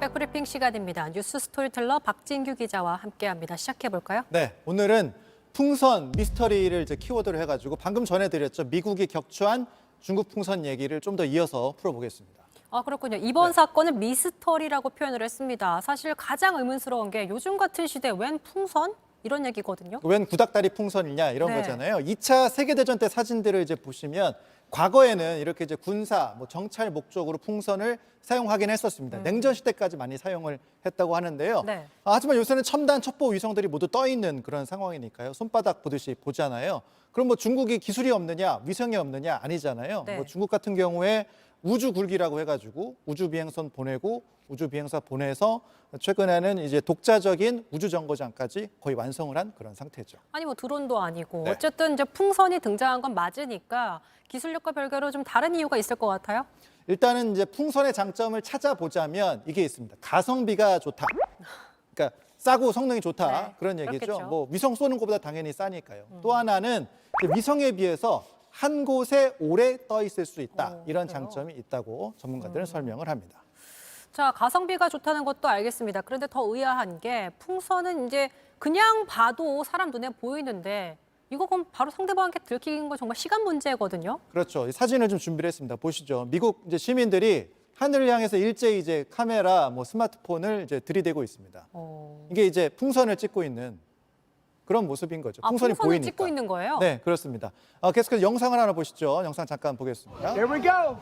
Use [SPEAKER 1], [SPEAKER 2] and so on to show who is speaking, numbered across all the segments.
[SPEAKER 1] 백브리핑 시간입니다. 뉴스 스토리텔러 박진규 기자와 함께합니다. 시작해볼까요?
[SPEAKER 2] 네, 오늘은 풍선 미스터리를 이제 키워드로 해가지고 방금 전해드렸죠. 미국이 격추한 중국 풍선 얘기를 좀 더 이어서 풀어보겠습니다.
[SPEAKER 1] 그렇군요. 이번 사건은 미스터리라고 표현을 했습니다. 사실 가장 의문스러운 게 요즘 같은 시대에 웬 풍선? 이런 얘기거든요.
[SPEAKER 2] 웬 구닥다리 풍선이냐 이런
[SPEAKER 1] 네.
[SPEAKER 2] 거잖아요. 2차 세계대전 때 사진들을 이제 보시면 과거에는 이렇게 이제 군사, 정찰 목적으로 풍선을 사용하긴 했었습니다. 냉전 시대까지 많이 사용을 했다고 하는데요.
[SPEAKER 1] 네.
[SPEAKER 2] 하지만 요새는 첨단 첩보 위성들이 모두 떠 있는 그런 상황이니까요. 손바닥 보듯이 보잖아요. 그럼 뭐 중국이 기술이 없느냐, 위성이 없느냐 아니잖아요.
[SPEAKER 1] 네.
[SPEAKER 2] 뭐 중국 같은 경우에 우주 굴기라고 해가지고 우주 비행선 보내고 우주 비행사 보내서 최근에는 이제 독자적인 우주 정거장까지 거의 완성을 한 그런 상태죠.
[SPEAKER 1] 아니 뭐 드론도 아니고
[SPEAKER 2] 네.
[SPEAKER 1] 어쨌든 이제 풍선이 등장한 건 맞으니까 기술력과 별개로 좀 다른 이유가 있을 것 같아요.
[SPEAKER 2] 일단은 이제 풍선의 장점을 찾아보자면 이게 있습니다. 가성비가 좋다. 그러니까 싸고 성능이 좋다.
[SPEAKER 1] 네,
[SPEAKER 2] 그런 얘기죠.
[SPEAKER 1] 그렇겠죠.
[SPEAKER 2] 뭐 위성 쏘는 것보다 당연히 싸니까요. 또 하나는 위성에 비해서 한 곳에 오래 떠 있을 수 있다. 이런
[SPEAKER 1] 그래요?
[SPEAKER 2] 장점이 있다고 전문가들은 설명을 합니다.
[SPEAKER 1] 자, 가성비가 좋다는 것도 알겠습니다. 그런데 더 의아한 게 풍선은 이제 그냥 봐도 사람 눈에 보이는데 이거 그럼 바로 상대방에게 들키는 건 정말 시간 문제거든요.
[SPEAKER 2] 그렇죠. 이 사진을 좀 준비를 했습니다. 보시죠. 미국 이제 시민들이 하늘을 향해서 일제히 이제 카메라, 스마트폰을 이제 들이대고 있습니다. 이게 이제 풍선을 찍고 있는 그런 모습인 거죠. 풍선이
[SPEAKER 1] 풍선을
[SPEAKER 2] 보이니까.
[SPEAKER 1] 찍고 있는 거예요?
[SPEAKER 2] 네, 그렇습니다. 계속해서 영상을 하나 보시죠. 영상 잠깐 보겠습니다.
[SPEAKER 3] Here we go.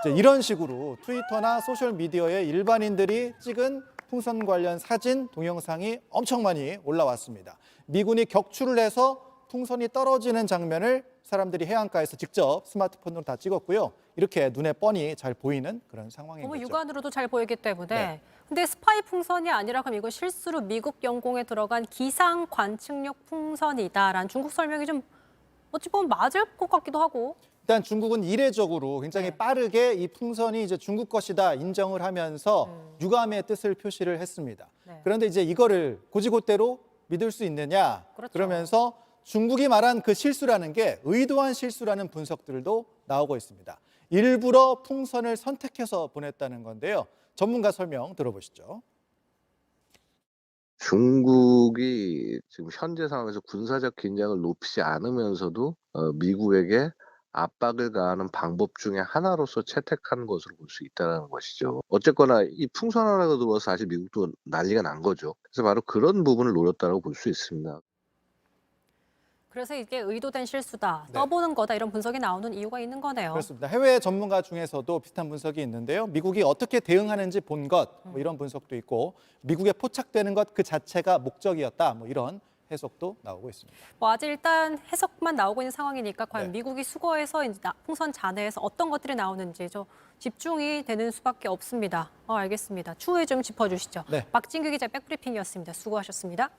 [SPEAKER 2] 이제 이런 식으로 트위터나 소셜 미디어에 일반인들이 찍은 풍선 관련 사진, 동영상이 엄청 많이 올라왔습니다. 미군이 격추를 해서 풍선이 떨어지는 장면을 사람들이 해안가에서 직접 스마트폰으로 다 찍었고요. 이렇게 눈에 뻔히 잘 보이는 그런 상황인
[SPEAKER 1] 너무
[SPEAKER 2] 거죠.
[SPEAKER 1] 육안으로도 잘 보이기 때문에.
[SPEAKER 2] 네.
[SPEAKER 1] 근데 스파이 풍선이 아니라 그럼 이거 실수로 미국 영공에 들어간 기상 관측용 풍선이다라는 중국 설명이 좀 어찌 보면 맞을 것 같기도 하고.
[SPEAKER 2] 일단 중국은 이례적으로 굉장히
[SPEAKER 1] 네.
[SPEAKER 2] 빠르게 이 풍선이 이제 중국 것이다 인정을 하면서 유감의 뜻을 표시를 했습니다.
[SPEAKER 1] 네.
[SPEAKER 2] 그런데 이제 이거를 곧이곧대로 믿을 수 있느냐?
[SPEAKER 1] 그렇죠.
[SPEAKER 2] 그러면서 중국이 말한 그 실수라는 게 의도한 실수라는 분석들도 나오고 있습니다. 일부러 풍선을 선택해서 보냈다는 건데요. 전문가 설명 들어보시죠.
[SPEAKER 4] 중국이 지금 현재 상황에서 군사적 긴장을 높이지 않으면서도 미국에게 압박을 가하는 방법 중에 하나로서 채택한 것으로 볼 수 있다는 것이죠. 어쨌거나 이 풍선 하나가 들어와서 사실 미국도 난리가 난 거죠. 그래서 바로 그런 부분을 노렸다고 볼 수 있습니다.
[SPEAKER 1] 그래서 이게 의도된 실수다,
[SPEAKER 2] 네.
[SPEAKER 1] 떠보는 거다 이런 분석이 나오는 이유가 있는 거네요.
[SPEAKER 2] 그렇습니다. 해외 전문가 중에서도 비슷한 분석이 있는데요. 미국이 어떻게 대응하는지 본 것, 이런 분석도 있고 미국에 포착되는 것 그 자체가 목적이었다. 이런 해석도 나오고 있습니다.
[SPEAKER 1] 아직 일단 해석만 나오고 있는 상황이니까 과연
[SPEAKER 2] 네.
[SPEAKER 1] 미국이 수거해서 이제 풍선 잔해에서 어떤 것들이 나오는지 집중이 되는 수밖에 없습니다. 알겠습니다. 추후에 좀 짚어주시죠.
[SPEAKER 2] 네.
[SPEAKER 1] 박진규 기자 백브리핑이었습니다. 수고하셨습니다.